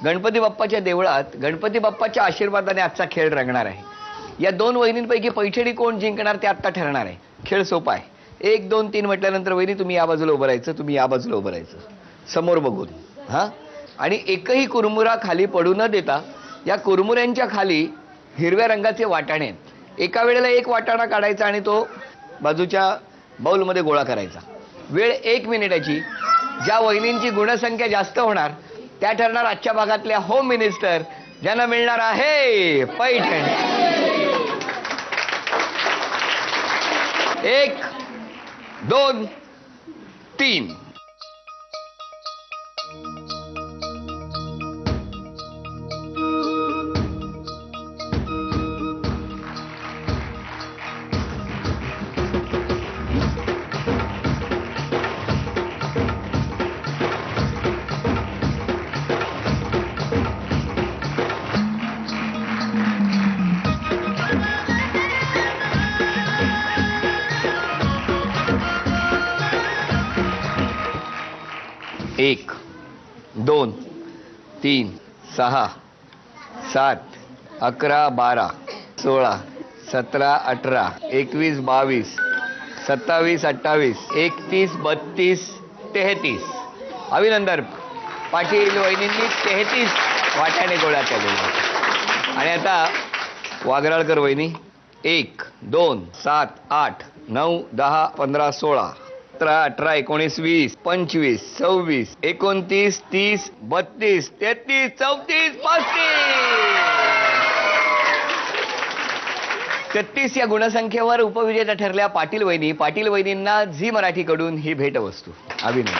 गणपती बाप्पाच्या देवळात गणपती बाप्पाच्या आशीर्वादाने आजचा खेळ रंगणार आहे. या दोन वहिनींपैकी पैठणी कोण जिंकणार ते आता ठरणार आहे. खेळ सोपा आहे. 1 2 3 म्हटल्यानंतर वहिनी तुम्ही या बाजूला उभं राहायचं, तुम्ही या बाजूला उभं राहायचं, समोर बघून. हा, आणि एकही कुरमुरा खाली पडू न देता या कुरमुऱ्यांच्या खाली हिरव्या रंगाचे वाटाणे आहेत. एका वेळेला एक वाटाणा काढायचा आणि तो बाजूच्या बाउलमध्ये गोळा करायचा. वेळ 1 मिनिटाची. ज्या वहिनींची गुणसंख्या जास्त होणार त्या ठरणार आजच्या भागातल्या होम मिनिस्टर, ज्यांना मिळणार आहे पैठण. 1 2 3. एक 2 3 6 7 11 12 16 17 18 21 22 27 28 31 32 33. अभिनंदन. पाटील वहिनींनी 33 वाटाणे गोळा केले. आणि आता वागराळकर वहिनी 1 2 7 8 9 10 15 16 17 18 19 20 25 26 29 30 32 33 34 35. 33 या गुणसंख्येवर उपविजेता ठरल्या पाटील वहिनी. पाटील वहिनींना झी मराठीकडून ही भेटवस्तू. अभिनंदन.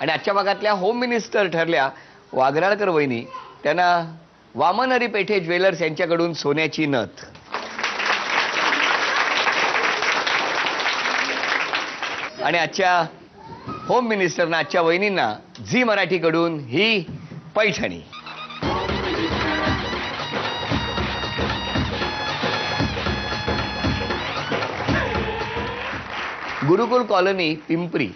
आणि आजच्या भागातल्या होम मिनिस्टर ठरल्या वागराळकर वहिनी. त्यांना वामनहरी पेठे ज्वेलर्स यांच्याकडून सोन्याची नथ. आणि आजच्या होम मिनिस्टरना, आजच्या वहिनींना झी मराठीकडून ही पैठणी. गुरुकुल कॉलनी पिंपरी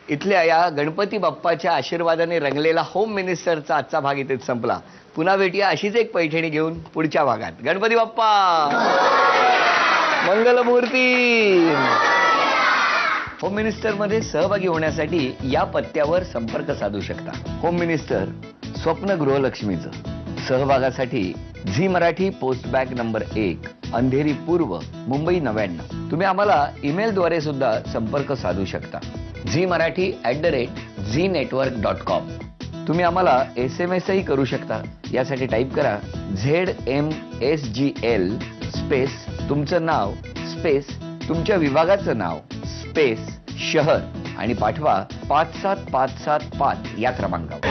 इथल्या या गणपती बाप्पाच्या आशीर्वादाने रंगलेला होम मिनिस्टरचा आजचा भाग इथेच संपला. पुन्हा भेटूया अशीच एक पैठणी घेऊन पुढच्या भागात. गणपती बाप्पा मंगलमूर्ती. होम मिनिस्टरमध्ये सहभागी होण्यासाठी या पत्त्यावर संपर्क साधू शकता. होम मिनिस्टर स्वप्न गृहलक्ष्मीचं. सहभागासाठी Zee Marathi post bag number 1 Andheri पूर्व मुंबई 99. तुम्ही आम्हाला ईमेलद्वारे सुद्धा संपर्क साधू शकता. zmarathi@znetwork.com. तुम्ही आम्हाला SMS ही करू शकता. यासाठी टाईप करा ZMSGL स्पेस तुमचं नाव स्पेस तुमच्या विभागाचं नाव स्पेस शहर आणि पाठवा 57575 या क्रमांकावर.